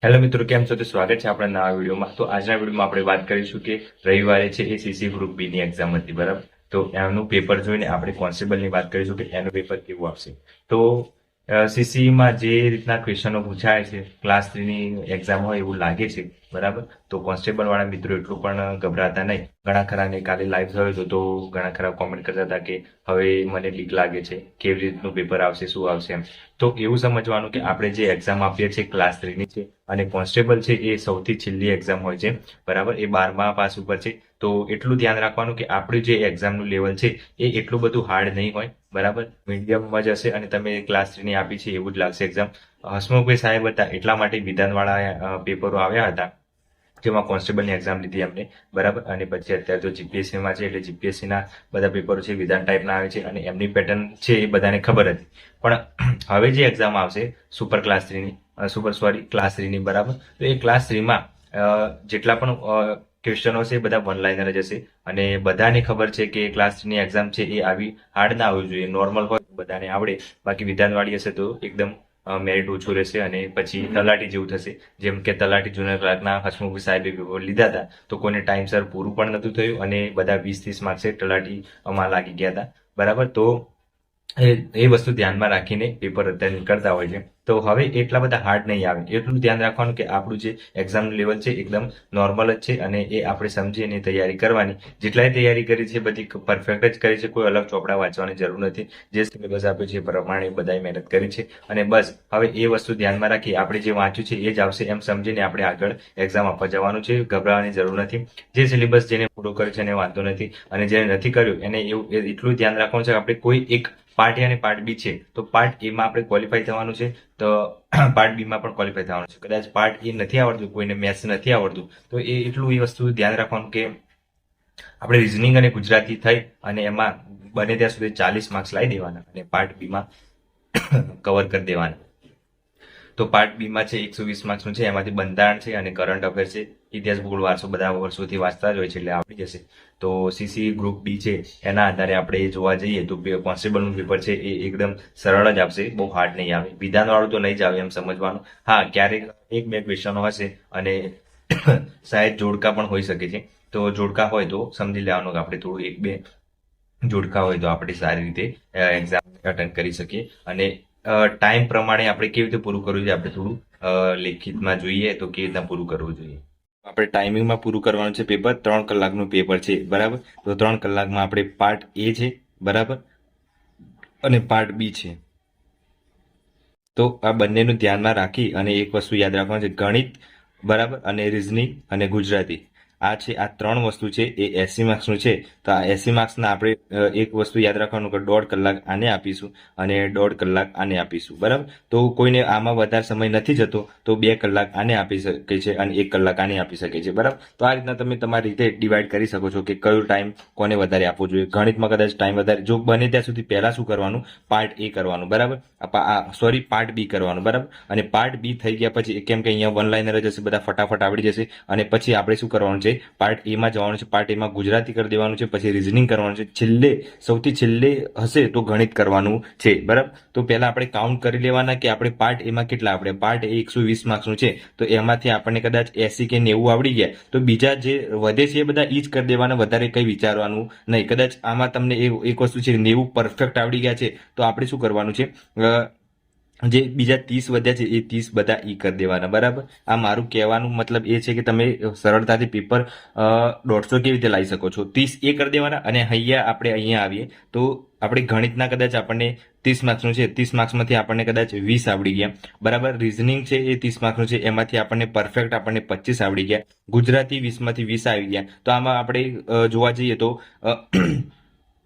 Hello મિત્રો, કેમ છો? તો સ્વાગત છે આપણા નવા વિડીયોમાં. તો આજના વિડીયોમાં આપણે વાત કરીશું કે રવિવારે છે એ સીસી ગ્રુપ બી ની એક્ઝામ હતી, બરાબર. તો એનું પેપર જોઈને આપણે કોન્સ્ટેબલની વાત કરીશું કે એનું પેપર કેવું આવશે. તો સીસીમાં જે રીતના ક્વેશ્ચનો પૂછાય છે ક્લાસ 3 ની એક્ઝામ હોય એવું લાગે છે, બરાબર. તો કોન્સ્ટેબલ વાળા મિત્રો એટલું પણ ગભરાતા નહીં. ઘણા ખરાને કાલે લાઈવ થયો હતો તો ઘણા ખરા કોમેન્ટ કરતા હતા કે હવે મને બીક લાગે છે, કેવી રીતનું પેપર આવશે, શું આવશે એમ. તો એવું સમજવાનું કે આપણે જે એક્ઝામ આપીએ છીએ ક્લાસ 3 ની છે અને કોન્સ્ટેબલ છે એ સૌથી છેલ્લી એક્ઝામ હોય છે, બરાબર. એ 12મા પાસ ઉપર છે. તો એટલું ધ્યાન રાખવાનું કે આપણું જે એક્ઝામનું લેવલ છે એ એટલું બધું હાર્ડ નહીં હોય, બરાબર. મીડિયમમાં જ હશે અને તમે ક્લાસ 3 ની આપી છે એવું જ લાગશે એક્ઝામ. હસમુખભાઈ સાહેબ હતા એટલા માટે વિધાનવાળા પેપરો આવ્યા હતા, જેમાં કોન્સ્ટેબલની એક્ઝામ લીધી એમને, બરાબર. અને પછી અત્યારે તો જીપીએસસીમાં છે એટલે જીપીએસસીના બધા પેપરો છે વિધાન ટાઈપના આવે છે અને એમની પેટર્ન છે એ બધાને ખબર હતી. પણ હવે જે એક્ઝામ આવશે સુપર ક્લાસ 3 ની ક્લાસ 3 ની, બરાબર. તો એ ક્લાસ 3 માં જેટલા પણ ક્વેશ્ચનો છે એ બધા વન લાઇનર જ હશે અને બધાને ખબર છે કે ક્લાસ 3 ની એક્ઝામ છે એ આવી હાર્ડ ના આવવી જોઈએ, નોર્મલ હોય બધાને આવડે. બાકી વિધાનવાળી હશે તો એકદમ મેરિટ ઓછું રહેશે અને પછી તલાટી જેવું થશે. જેમ કે તલાટી જુનિયર ક્લાર્કના હસમુખભાઈ સાહેબે પેપર લીધા હતા તો કોઈને ટાઈમસર પૂરું પણ નહોતું થયું અને બધા 20-30 માર્ક્સે તલાટીમાં લાગી ગયા હતા, બરાબર. તો એ વસ્તુ ધ્યાનમાં રાખીને પેપર અત્યારે નીકળતા હોય છે. તો હવે એટલા બધા હાર્ડ નહીં આવે, એટલું ધ્યાન રાખવાનું કે આપણું જે એક્ઝામનું લેવલ છે એકદમ નોર્મલ જ છે અને એ આપણે સમજી અને તૈયારી કરવાની. જેટલાય તૈયારી કરી છે બધી પરફેક્ટ જ કરી છે, કોઈ અલગ ચોપડા વાંચવાની જરૂર નથી. જે સિલેબસ આપ્યો છે એ પ્રમાણે બધાએ મહેનત કરી છે અને બસ હવે એ વસ્તુ ધ્યાનમાં રાખી આપણે જે વાંચ્યું છે એ જ આવશે એમ સમજીને આપણે આગળ એક્ઝામ આપવા જવાનું છે. ગભરાવાની જરૂર નથી. જે સિલેબસ જેને પૂરો કર્યો છે એને વાંધો નથી અને જેને નથી કર્યું એને એવું એટલું ધ્યાન રાખવાનું છે કે આપણે કોઈ એક પાર્ટ એ અને પાર્ટ બી છે તો પાર્ટ એમાં આપણે ક્વોલિફાય થવાનું છે, તો પાર્ટ બીમાં પણ ક્વોલિફાય થવાનું છે. કદાચ પાર્ટ એ નથી આવડતું, કોઈને મેથ્સ નથી આવડતું, તો એ એટલું એ વસ્તુ ધ્યાન રાખવાનું કે આપણે રિઝનિંગ અને ગુજરાતી થઈ અને એમાં બને ત્યાં સુધી 40 માર્ક્સ લાવી દેવાના અને પાર્ટ બીમાં કવર કરી દેવાના. તો પાર્ટ બીમાં છે 120 માર્ક્સનું છે, એમાંથી બંધારણ છે અને કરંટ અફેર છે. ઇતિહાસ, ભૂગોળ, વારસો બધા વર્ષોથી વાંચતા જ હોય છે એટલે આવડી જશે. તો સીસી ગ્રુપ બી છે એના આધારે આપણે જોવા જઈએ તો કોન્સ્ટેબલનું પેપર છે એ એકદમ સરળ જ આવશે, બહુ હાર્ડ નહીં આવે. વિધાનવાળું તો નહીં જ આવે એમ સમજવાનું. હા, ક્યારેક એક બે ક્વેશ્ચનો હશે અને શાયદ જોડકા પણ હોઈ શકે છે. તો જોડકા હોય તો સમજી લેવાનું કે આપણે થોડું એક બે જોડકા હોય તો આપણે સારી રીતે એક્ઝામ અટેન્ડ કરી શકીએ. અને ટાઈમ પ્રમાણે આપણે કેવી રીતે પૂરું કરવું જોઈએ, આપણે થોડું લેખિતમાં જોઈએ તો કેવી રીતના પૂરું કરવું જોઈએ. આપણે ટાઈમિંગમાં પૂરું કરવાનું છે પેપર. 3 કલાકનું પેપર છે, બરાબર. તો 3 કલાકમાં આપણે પાર્ટ એ છે, બરાબર, અને પાર્ટ બી છે. તો આ બંનેનું ધ્યાનમાં રાખી અને એક વસ્તુ યાદ રાખવાનું છે, ગણિત, બરાબર, અને રિઝનિંગ અને ગુજરાતી. આ છે, આ 3 વસ્તુ છે એ 80 માર્ક્સનું છે. તો આ 80 માર્ક્સના આપણે એક વસ્તુ યાદ રાખવાનું કે 1.5 કલાક આને આપીશું અને 1.5 કલાક આને આપીશું, બરાબર. તો કોઈને આમાં વધારે સમય નથી જતો તો 2 કલાક આને આપી શકે છે અને 1 કલાક આને આપી શકે છે, બરાબર. તો આ રીતના તમે તમારી રીતે ડિવાઈડ કરી શકો છો કે કયો ટાઈમ કોને વધારે આપવો જોઈએ. ગણિતમાં કદાચ ટાઈમ વધારે, જો બને ત્યાં સુધી પહેલા શું કરવાનું, પાર્ટ એ કરવાનું, બરાબર. પાર્ટ બી કરવાનું, બરાબર. અને પાર્ટ બી થઈ ગયા પછી, કેમ કે અહીંયા વન લાઇનર જ હશે, બધા ફટાફટ આવડી જશે. અને પછી આપણે શું કરવાનું છે, પાર્ટ એમાં જવાનું છે. પાર્ટ એમાં ગુજરાતી કરી દેવાનું છે, પછી રિઝનિંગ કરવાનું છે, છેલ્લે સૌથી છેલ્લે હશે તો ગણિત કરવાનું છે, બરાબર. તો પહેલા આપણે કાઉન્ટ કરી લેવાના કે આપણે પાર્ટ એમાં કેટલા, આપણે પાર્ટ એ 120 માર્ક્સનું છે તો એમાંથી આપણને કદાચ 80 કે 90 આવડી ગયા તો બીજા જે વધે છે એ બધા ઈ જ કરી દેવાના, વધારે કંઈ વિચારવાનું નહીં. કદાચ આમાં તમને એક વસ્તુ છે 90 પરફેક્ટ આવડી ગયા છે તો આપણે શું કરવાનું છે, જે બીજા 30 વધ્યા છે એ 30 બધા ઈ કરી દેવાના, બરાબર. આ મારું કહેવાનું મતલબ એ છે કે તમે સરળતાથી પેપર 150 કેવી રીતે લાવી શકો છો. 30 એ કરી દેવાના અને આપણે અહીંયા આવીએ તો આપણે ગણિતના કદાચ આપણને 30 માર્ક્સનું છે, 30 માર્ક્સમાંથી આપણને કદાચ 20 આવડી ગયા, બરાબર. રિઝનિંગ છે એ 30 માર્ક્સનું છે, એમાંથી આપણને પરફેક્ટ આપણને 25 આવડી ગયા. ગુજરાતી 20માંથી 20 આવી ગયા. તો આમાં આપણે જોવા જઈએ તો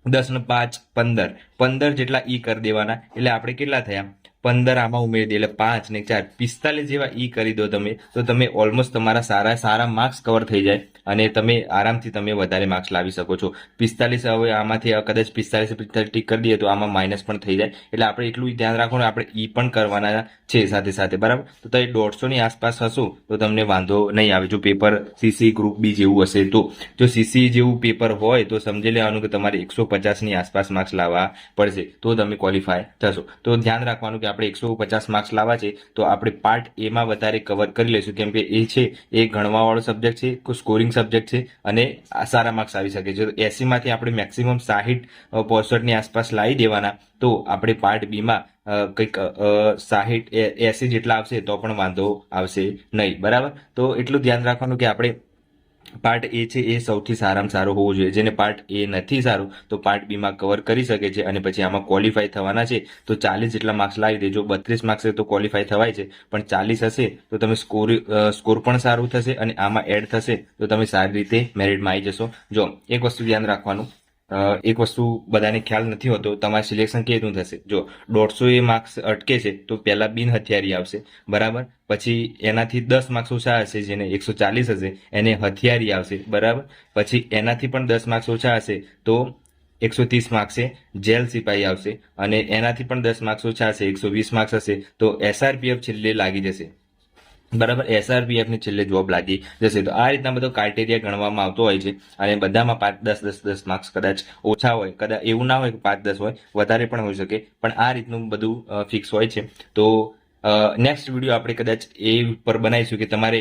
10 ને 5 15, 15 જેટલા ઈ કરી દેવાના. એટલે આપણે કેટલા થયા, 15 આમાં ઉમેરી દે એટલે 5 ને 4 45 જેવા ઈ કરી દો તમે તો તમે ઓલમોસ્ટ તમારા સારા માર્ક્સ કવર થઈ જાય અને તમે આરામથી તમે વધારે માર્ક્સ લાવી શકો છો. 45 હવે આમાંથી કદાચ 45 ટીક કરી દઈએ તો આમાં માઇનસ પણ થઈ જાય. એટલે આપણે એટલું ધ્યાન રાખવાનું, આપણે ઈ પણ કરવાના છે સાથે સાથે, બરાબર. તો તમે 150 ની આસપાસ હશો તો તમને વાંધો નહીં આવે જો પેપર સીસી ગ્રુપ બી જેવું હશે તો. જો સીસી જેવું પેપર હોય તો સમજી લેવાનું કે તમારે 150 ની આસપાસ માર્ક્સ લાવવા પડશે તો તમે ક્વોલિફાય થશો. તો ધ્યાન રાખવાનું કે આપણે આપણે 150 માર્ક્સ લાવવા છે તો આપણે પાર્ટ એમાં વધારે કવર કરી લઈશું, કેમ કે એ છે એ ગણવાવાળો સબ્જેક્ટ છે, સ્કોરિંગ સબ્જેક્ટ છે અને સારા માર્ક્સ આવી શકે છે. તો 80માંથી આપણે મેક્સિમમ 60-65 ની આસપાસ લાવી દેવાના, તો આપણે પાર્ટ બીમાં કંઈક 60-80 જેટલા આવશે તો પણ વાંધો આવશે નહીં. બરાબર, તો એટલું ધ્યાન રાખવાનું કે આપણે પાર્ટ એ છે એ સૌથી સારામાં સારો હોવો જોઈએ. જેને પાર્ટ એ નથી સારું તો પાર્ટ બીમાં કવર કરી શકે છે અને પછી આમાં ક્વોલિફાય થવાના છે તો 40 જેટલા માર્ક્સ લાવી દેજો. 32 માર્ક્સ તો ક્વોલિફાય થવાય છે, પણ 40 હશે તો તમે સ્કોર પણ સારું થશે અને આમાં એડ થશે તો તમે સારી રીતે મેરિટમાં આવી જશો. જો એક વસ્તુ ધ્યાન રાખવાનું, એક વસ્તુ બધાને ખ્યાલ નથી હોતો, તમારે સિલેક્શન કેવી રીતનું થશે. જો 150 માર્ક્સ અટકે છે તો પહેલા બિન હથિયારી આવશે. બરાબર, પછી એનાથી 10 માર્ક્સ ઓછા હશે, જેને 140 હશે એને હથિયારી આવશે. બરાબર, પછી એનાથી પણ 10 માર્ક્સ ઓછા હશે તો 130 માર્ક્સે જેલ સિપાહી આવશે અને એનાથી પણ 10 માર્ક્સ ઓછા હશે, 120 માર્ક્સ હશે તો SRPF છેલ્લે લાગી જશે. બરાબર, SRPF ની છેલ્લે જોબ લાગી જશે. તો આ રીતના બધો ક્રાઇટેરિયા ગણવામાં આવતો હોય છે અને બધામાં 5-10 માર્ક્સ કદાચ ઓછા હોય, કદાચ એવું ના હોય કે 5-10 હોય, વધારે પણ હોઈ શકે, પણ આ રીતનું બધું ફિક્સ હોય છે. તો નેક્સ્ટ વિડીયો આપણે કદાચ એ ઉપર બનાવીશું કે તમારે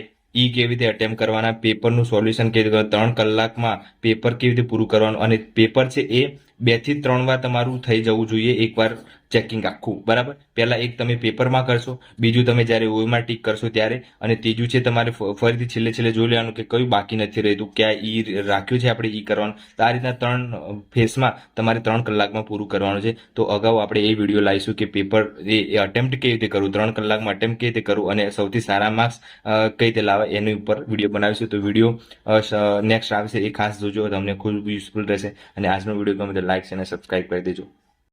કેવી રીતે અટેમ્પ કરવાના, પેપરનું સોલ્યુશન કેવી રીતે 3 કલાકમાં પેપર કેવી રીતે પૂરું કરવાનું, અને પેપર છે એ 2 થી 3 વાર તમારું થઈ જવું જોઈએ એકવાર ચેકિંગ આખું. બરાબર, પહેલા એક તમે પેપરમાં કરશો, બીજું તમે જ્યારે ઓમાં ટીક કરશો ત્યારે, અને ત્રીજું છે તમારે ફરીથી છેલ્લે જોઈ લેવાનું કે કયું બાકી નથી રહેતું, ક્યાં રાખ્યું છે આપણે કરવાનું. તો આ રીતના 3 ફેસમાં તમારે 3 કલાકમાં પૂરું કરવાનું છે. તો અગાઉ આપણે એ વિડીયો લાવીશું કે પેપર એ અટેમ્પ્ટ કેવી રીતે કરવું, 3 કલાકમાં અટેમ્પ્ટ કેવી રીતે કરવું અને સૌથી સારા માર્ક્સ કઈ રીતે લાવવા એની ઉપર વિડીયો બનાવીશું. તો વિડીયો નેક્સ્ટ આવશે એ ખાસ જોજો, તમને ખૂબ યુઝફુલ રહેશે. અને આજનો વિડીયો ગમે તો લાઈક અને સબસ્ક્રાઇબ કરી દેજો.